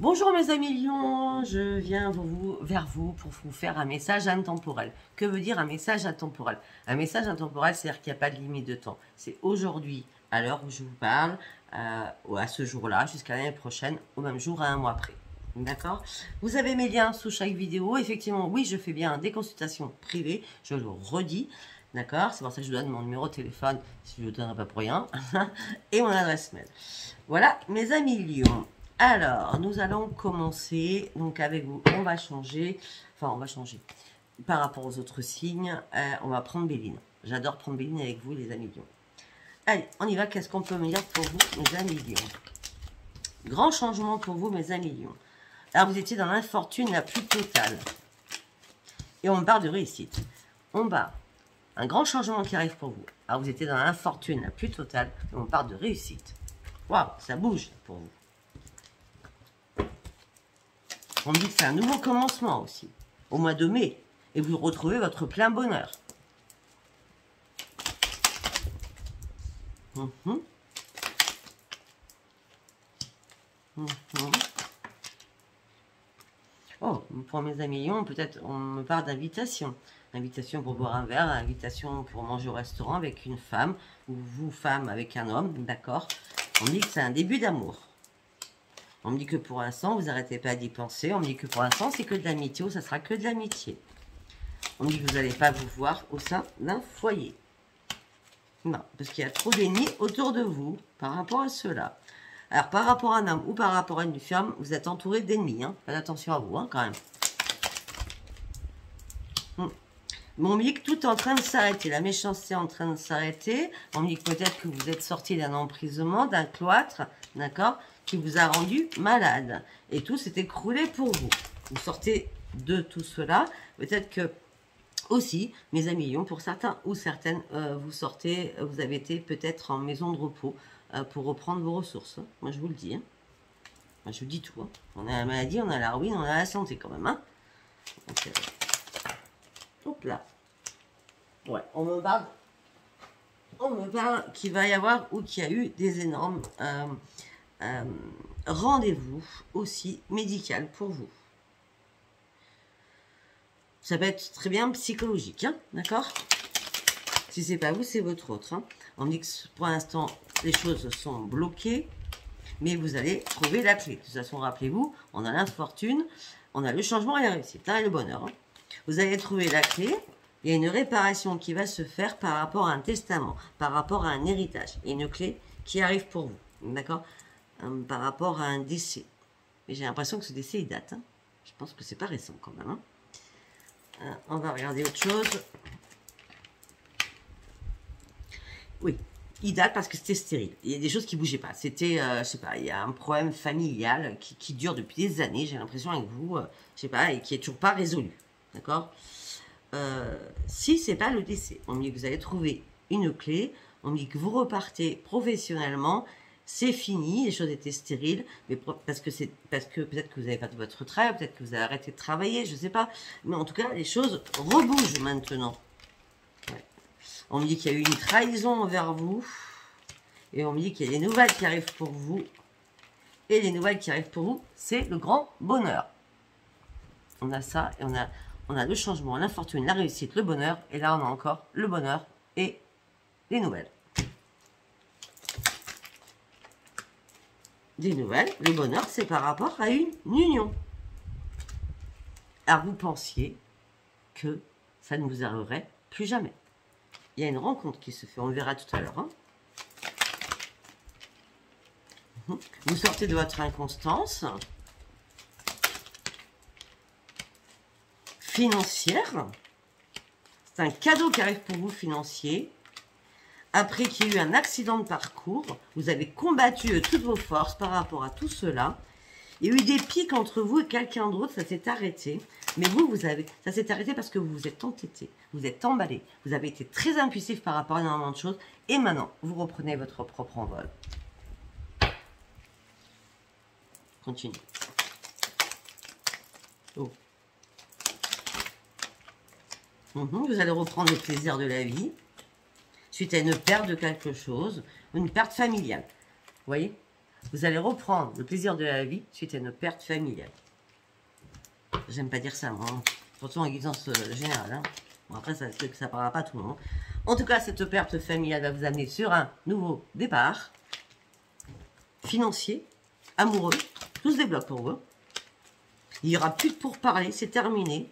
Bonjour mes amis lions, je viens vers vous pour vous faire un message intemporel. Que veut dire un message intemporel? Un message intemporel, c'est-à-dire qu'il n'y a pas de limite de temps. C'est aujourd'hui, à l'heure où je vous parle, à ce jour-là, jusqu'à l'année prochaine, au même jour, à un mois près. D'accord? Vous avez mes liens sous chaque vidéo. Effectivement, oui, je fais bien des consultations privées, je le redis. D'accord? C'est pour ça que je vous donne mon numéro de téléphone, si je ne vous donnerai pas pour rien, et mon adresse mail. Voilà, mes amis lions. Alors, nous allons commencer, donc avec vous, on va changer, par rapport aux autres signes, on va prendre Béline. J'adore prendre Béline avec vous, les amis lions. Allez, on y va, qu'est-ce qu'on peut me dire pour vous, mes amis lions? Grand changement pour vous, mes amis lions. Alors, vous étiez dans l'infortune la plus totale. Et on parle de réussite. On parle un grand changement qui arrive pour vous. Alors, vous étiez dans l'infortune la plus totale, et on parle de réussite. Waouh, ça bouge pour vous. On me dit que c'est un nouveau commencement aussi, au mois de mai. Et vous retrouvez votre plein bonheur. Oh, pour mes amis lions, peut-être on me parle d'invitation. Invitation pour boire un verre, invitation pour manger au restaurant avec une femme, ou vous, femme, avec un homme, d'accord? On me dit que c'est un début d'amour. On me dit que pour l'instant, vous n'arrêtez pas d'y penser. On me dit que pour l'instant, c'est que de l'amitié ou ça sera que de l'amitié. On me dit que vous n'allez pas vous voir au sein d'un foyer. Non, parce qu'il y a trop d'ennemis autour de vous par rapport à cela. Alors, par rapport à un homme ou par rapport à une femme, vous êtes entouré d'ennemis. Hein. Faites attention à vous, hein, quand même. Mais on me dit que tout est en train de s'arrêter. La méchanceté est en train de s'arrêter. On me dit que peut-être que vous êtes sorti d'un emprisonnement, d'un cloître, d'accord, qui vous a rendu malade. Et tout s'est écroulé pour vous. Vous sortez de tout cela. Peut-être que aussi, mes amis lions, pour certains ou certaines, vous avez été peut-être en maison de repos pour reprendre vos ressources. Hein. Moi, je vous le dis. Hein. Moi, je vous dis tout. Hein. On a la maladie, on a la ruine, on a la santé quand même. Hein. Donc, hop là. Ouais, on me parle qu'il va y avoir ou qu'il y a eu des énormes rendez-vous aussi médical pour vous. Ça peut être très bien psychologique, hein, d'accord? Si c'est pas vous, c'est votre autre. Hein. On dit que pour l'instant, les choses sont bloquées, mais vous allez trouver la clé. De toute façon, rappelez-vous, on a l'infortune, on a le changement et la réussite, hein, et le bonheur. Hein. Vous allez trouver la clé. Il y a une réparation qui va se faire par rapport à un testament, par rapport à un héritage. Il y a une clé qui arrive pour vous, d'accord? Par rapport à un décès. Mais j'ai l'impression que ce décès, il date. Hein. Je pense que c'est pas récent quand même. Hein. On va regarder autre chose. Oui, il date parce que c'était stérile. Il y a des choses qui ne bougeaient pas. C'était, je sais pas, il y a un problème familial qui dure depuis des années, j'ai l'impression avec vous, je sais pas, et qui est toujours pas résolu. D'accord? Si c'est pas le décès, on me dit que vous allez trouver une clé, on me dit que vous repartez professionnellement, c'est fini, les choses étaient stériles, mais parce que peut-être que vous avez perdu votre travail, peut-être que vous avez arrêté de travailler, je sais pas, mais en tout cas les choses rebougent maintenant. Ouais. On me dit qu'il y a eu une trahison envers vous, et on me dit qu'il y a des nouvelles qui arrivent pour vous, et les nouvelles qui arrivent pour vous, c'est le grand bonheur. On a ça, et on a le changement, l'infortune, la réussite, le bonheur. Et là, on a encore le bonheur et les nouvelles. Des nouvelles, le bonheur, c'est par rapport à une union. Alors, vous pensiez que ça ne vous arriverait plus jamais. Il y a une rencontre qui se fait, on le verra tout à l'heure. Hein. Vous sortez de votre inconstance financière. C'est un cadeau qui arrive pour vous financier. Après qu'il y ait eu un accident de parcours, vous avez combattu toutes vos forces par rapport à tout cela. Il y a eu des pics entre vous et quelqu'un d'autre, ça s'est arrêté. Mais ça s'est arrêté parce que vous vous êtes entêté, vous êtes emballé. Vous avez été très impulsif par rapport à énormément de choses. Et maintenant, vous reprenez votre propre envol. Continue. Oh. Vous allez reprendre le plaisir de la vie suite à une perte de quelque chose, une perte familiale. Vous voyez? Vous allez reprendre le plaisir de la vie suite à une perte familiale. J'aime pas dire ça, moi. Surtout en guidance générale. Hein. Bon, après, ça ne parlera pas à tout le monde. En tout cas, cette perte familiale va vous amener sur un nouveau départ. Financier, amoureux, tout se débloque pour vous. Il n'y aura plus de pourparlers, c'est terminé.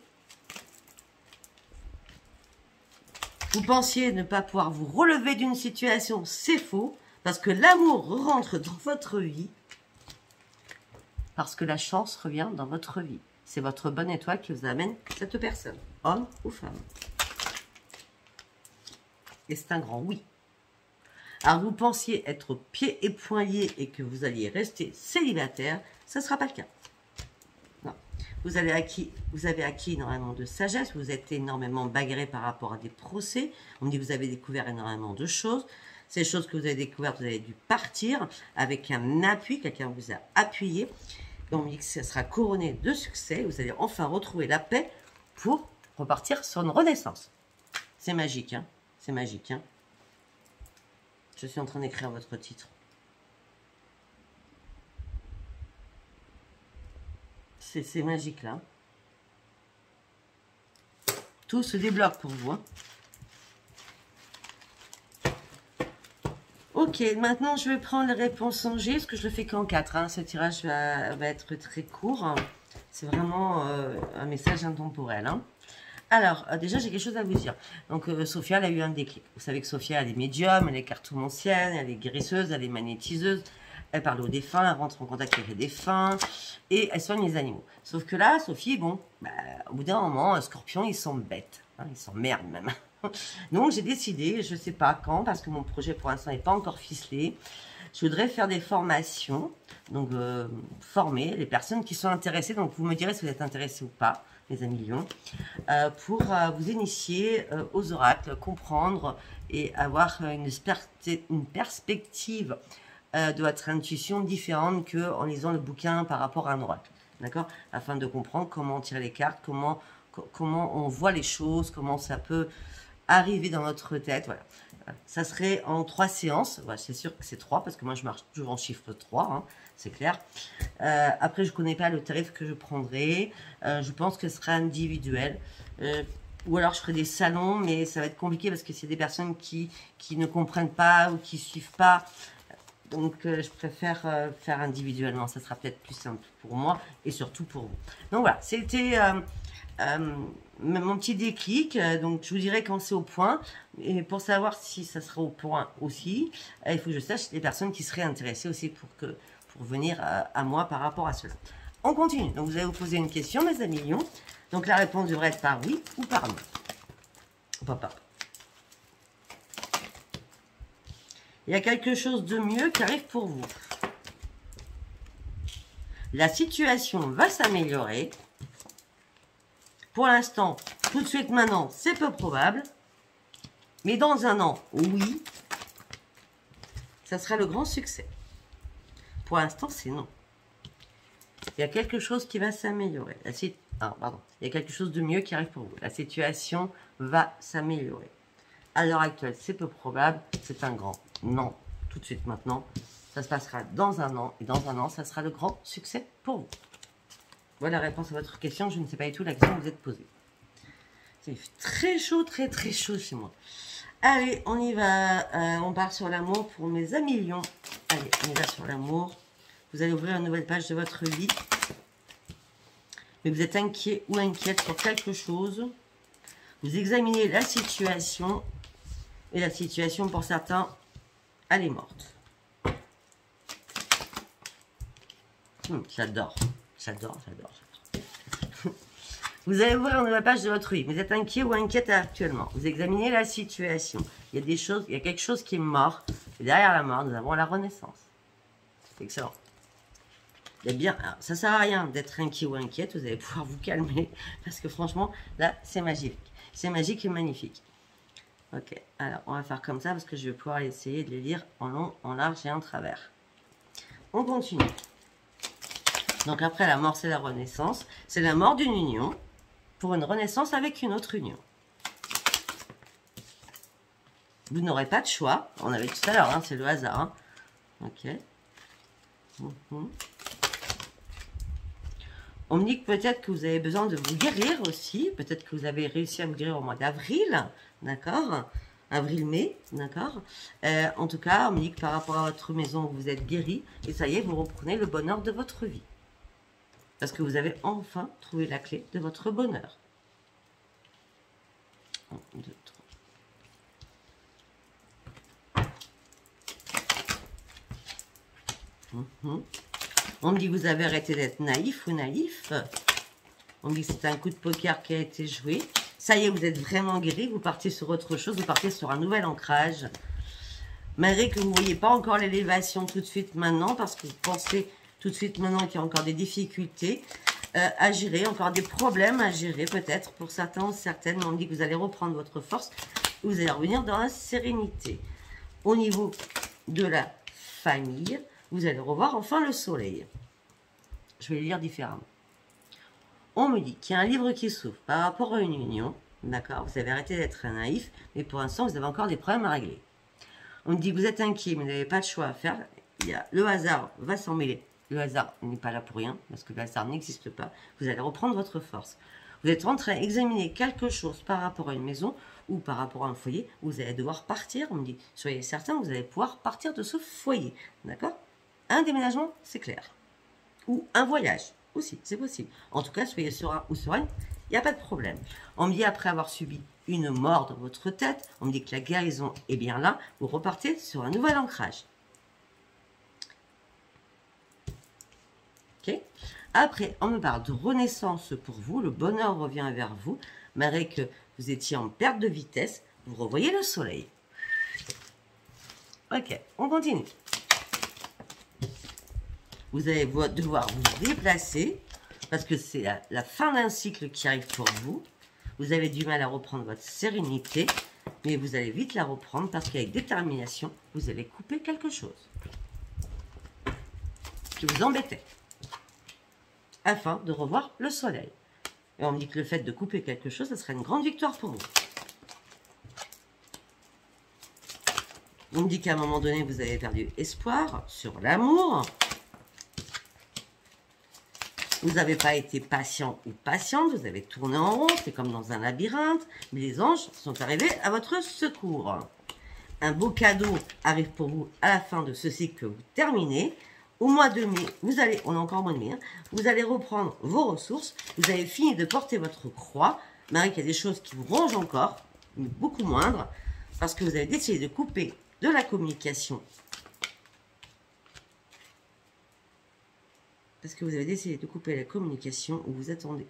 Vous pensiez ne pas pouvoir vous relever d'une situation, c'est faux. Parce que l'amour rentre dans votre vie. Parce que la chance revient dans votre vie. C'est votre bonne étoile qui vous amène cette personne, homme ou femme. Et c'est un grand oui. Alors vous pensiez être pieds et poings liés et que vous alliez rester célibataire, ça ne sera pas le cas. Non. Vous avez acquis énormément de sagesse, vous êtes énormément bagarré par rapport à des procès. On me dit que vous avez découvert énormément de choses. Ces choses que vous avez découvertes, vous avez dû partir avec un appui, quelqu'un vous a appuyé. Et on me dit que ça sera couronné de succès. Vous allez enfin retrouver la paix pour repartir sur une renaissance. C'est magique, hein? C'est magique, hein? Je suis en train d'écrire votre titre. C'est magique, là. Tout se débloque pour vous, hein? Ok, maintenant je vais prendre les réponses en G, parce que je le fais qu'en 4. Hein. Ce tirage va être très court. C'est vraiment un message intemporel. Hein. Alors, déjà, j'ai quelque chose à vous dire. Donc, Sophia, elle a eu un déclic. Vous savez que Sophia, elle est médium, elle est cartomancienne, elle est guérisseuse, elle est magnétiseuse. Elle parle aux défunts, elle rentre en contact avec les défunts et elle soigne les animaux. Sauf que là, Sophie, bon, au bout d'un moment, Scorpion, ils sont bêtes. Hein, ils s'emmerdent même. Donc, j'ai décidé, je ne sais pas quand, parce que mon projet pour l'instant n'est pas encore ficelé. Je voudrais faire des formations, donc former les personnes qui sont intéressées. Donc, vous me direz si vous êtes intéressés ou pas, les amis lions, pour vous initier aux oracles, comprendre et avoir une perspective de votre intuition différente qu'en lisant le bouquin par rapport à un oracle. D'accord? Afin de comprendre comment on tire les cartes, comment on voit les choses, comment ça peut arriver dans notre tête. Voilà. Ça serait en 3 séances. Ouais, c'est sûr que c'est 3 parce que moi je marche toujours en chiffre 3, hein, c'est clair. Après, je ne connais pas le tarif que je prendrai. Je pense que ce sera individuel. Ou alors je ferai des salons, mais ça va être compliqué parce que c'est des personnes qui ne comprennent pas ou qui ne suivent pas. Donc, je préfère faire individuellement. Ça sera peut-être plus simple pour moi et surtout pour vous. Donc, voilà. C'était mon petit déclic. Donc, je vous dirai quand c'est au point. Et pour savoir si ça sera au point aussi, il faut que je sache les personnes qui seraient intéressées aussi pour venir à moi par rapport à cela. On continue. Donc, vous allez vous poser une question, mes amis lions. Donc, la réponse devrait être par oui ou par non. Papa. Il y a quelque chose de mieux qui arrive pour vous. La situation va s'améliorer. Pour l'instant, tout de suite maintenant, c'est peu probable. Mais dans un an, oui, ça sera le grand succès. Pour l'instant, c'est non. Il y a quelque chose qui va s'améliorer. Il y a quelque chose de mieux qui arrive pour vous. La situation va s'améliorer. À l'heure actuelle, c'est peu probable. C'est un grand non. Tout de suite maintenant. Ça se passera dans un an. Et dans un an, ça sera le grand succès pour vous. Voilà la réponse à votre question. Je ne sais pas du tout la question que vous êtes posée. C'est très chaud, très très chaud chez moi. Allez, on y va. On part sur l'amour pour mes amis lions. Allez, on y va sur l'amour. Vous allez ouvrir une nouvelle page de votre vie. Mais vous êtes inquiet ou inquiète sur quelque chose. Vous examinez la situation. Et la situation, pour certains, elle est morte. J'adore. J'adore. Vous allez ouvrir une nouvelle page de votre vie. Vous êtes inquiet ou inquiète actuellement. Vous examinez la situation. Il y a quelque chose qui est mort. Et derrière la mort, nous avons la renaissance. C'est excellent. Eh bien, ça ne sert à rien d'être inquiet ou inquiète. Vous allez pouvoir vous calmer. Parce que franchement, là, c'est magique. C'est magique et magnifique. Ok, alors on va faire comme ça parce que je vais pouvoir essayer de les lire en long, en large et en travers. On continue. Donc après la mort, c'est la renaissance. C'est la mort d'une union pour une renaissance avec une autre union. Vous n'aurez pas de choix. On avait tout à l'heure, hein, c'est le hasard. Hein. Ok. Mhm. On me dit que peut-être que vous avez besoin de vous guérir aussi. Peut-être que vous avez réussi à vous guérir au mois d'avril. D'accord? Avril-mai. D'accord? En tout cas, on me dit que par rapport à votre maison, vous êtes guéri. Et ça y est, vous reprenez le bonheur de votre vie. Parce que vous avez enfin trouvé la clé de votre bonheur. 1, 2, 3. On me dit que vous avez arrêté d'être naïf ou naïf. On me dit que c'est un coup de poker qui a été joué. Ça y est, vous êtes vraiment guéri. Vous partez sur autre chose. Vous partez sur un nouvel ancrage. Malgré que vous ne voyez pas encore l'élévation tout de suite maintenant. Parce que vous pensez tout de suite maintenant qu'il y a encore des difficultés à gérer. Encore des problèmes à gérer peut-être. Pour certains ou certaines. On me dit que vous allez reprendre votre force. Vous allez revenir dans la sérénité. Au niveau de la famille, vous allez revoir enfin le soleil. Je vais le lire différemment. On me dit qu'il y a un livre qui s'ouvre par rapport à une union. D'accord, vous avez arrêté d'être naïf, mais pour l'instant, vous avez encore des problèmes à régler. On me dit que vous êtes inquiet, mais vous n'avez pas de choix à faire. Le hasard va s'en mêler. Le hasard n'est pas là pour rien, parce que le hasard n'existe pas. Vous allez reprendre votre force. Vous êtes en train d'examiner quelque chose par rapport à une maison ou par rapport à un foyer. Vous allez devoir partir. On me dit, soyez certain que vous allez pouvoir partir de ce foyer. D'accord? Un déménagement, c'est clair. Ou un voyage. Aussi, c'est possible. En tout cas, soyez serein ou sereine, il n'y a pas de problème. On me dit, après avoir subi une mort dans votre tête, on me dit que la guérison est bien là, vous repartez sur un nouvel ancrage. Ok. Après, on me parle de renaissance pour vous, le bonheur revient vers vous, malgré que vous étiez en perte de vitesse, vous revoyez le soleil. Ok, on continue. Vous allez devoir vous déplacer parce que c'est la fin d'un cycle qui arrive pour vous. Vous avez du mal à reprendre votre sérénité, mais vous allez vite la reprendre parce qu'avec détermination, vous allez couper quelque chose qui vous embêtait afin de revoir le soleil. Et on me dit que le fait de couper quelque chose, ça serait une grande victoire pour vous. On me dit qu'à un moment donné, vous avez perdu espoir sur l'amour. Vous n'avez pas été patient ou patiente, vous avez tourné en rond, c'est comme dans un labyrinthe, mais les anges sont arrivés à votre secours. Un beau cadeau arrive pour vous à la fin de ce cycle que vous terminez. Au mois de mai, vous allez, on est encore au mois de mai, hein, vous allez reprendre vos ressources, vous avez fini de porter votre croix, malgré qu'il y a des choses qui vous rongent encore, mais beaucoup moindres, parce que vous avez décidé de couper de la communication. Parce que vous avez décidé de couper la communication ou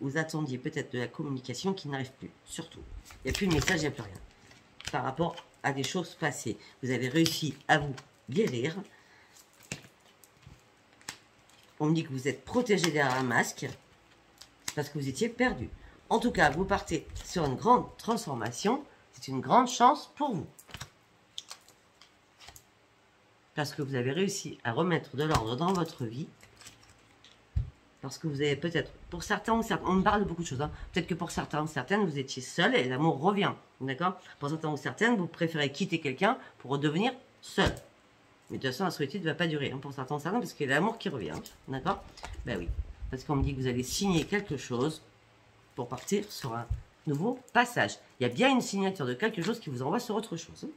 vous attendiez peut-être de la communication qui n'arrive plus. Surtout, il n'y a plus de message, il n'y a plus rien. Par rapport à des choses passées, vous avez réussi à vous guérir. On me dit que vous êtes protégé derrière un masque parce que vous étiez perdu. En tout cas, vous partez sur une grande transformation. C'est une grande chance pour vous. Parce que vous avez réussi à remettre de l'ordre dans votre vie. Parce que vous avez peut-être, pour certains ou certaines, on me parle de beaucoup de choses, hein. Peut-être que pour certains ou certaines, vous étiez seul et l'amour revient, d'accord? Pour certains ou certaines, vous préférez quitter quelqu'un pour redevenir seul. Mais de toute façon, la solitude ne va pas durer, hein, pour certains ou certaines, parce qu'il y a l'amour qui revient, d'accord? Ben oui, parce qu'on me dit que vous allez signer quelque chose pour partir sur un nouveau passage. Il y a bien une signature de quelque chose qui vous envoie sur autre chose. Hein.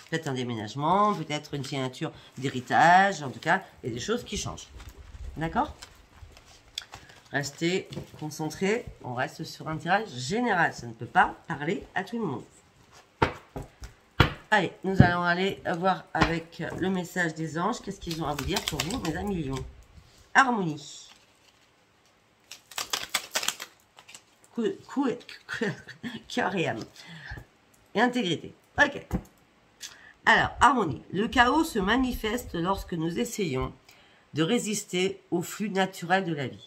Peut-être un déménagement, peut-être une signature d'héritage, en tout cas, il y a des choses qui changent, d'accord? Restez concentrés, on reste sur un tirage général, ça ne peut pas parler à tout le monde. Allez, nous allons aller voir avec le message des anges, qu'est-ce qu'ils ont à vous dire pour vous, mes amis lions. Harmonie. Cœur et âme. Et intégrité. Ok. Alors, harmonie. Le chaos se manifeste lorsque nous essayons de résister au flux naturel de la vie.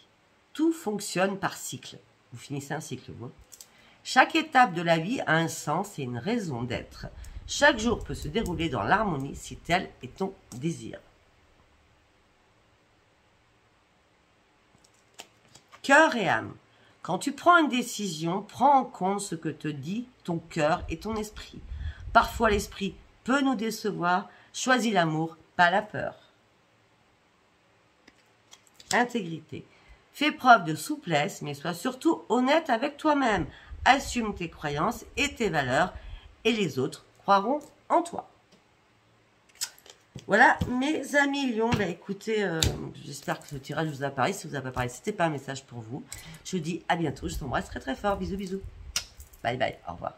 Tout fonctionne par cycle. Vous finissez un cycle, vous. Chaque étape de la vie a un sens et une raison d'être. Chaque jour peut se dérouler dans l'harmonie si tel est ton désir. Cœur et âme. Quand tu prends une décision, prends en compte ce que te dit ton cœur et ton esprit. Parfois l'esprit peut nous décevoir. Choisis l'amour, pas la peur. intégrité. Fais preuve de souplesse, mais sois surtout honnête avec toi-même. Assume tes croyances et tes valeurs, et les autres croiront en toi. Voilà, mes amis Lions, bah écoutez, j'espère que ce tirage vous a parlé. Si vous a pas parlé, c'était pas un message pour vous. Je vous dis à bientôt, je t'embrasse très très fort. Bisous, bisous. Bye bye, au revoir.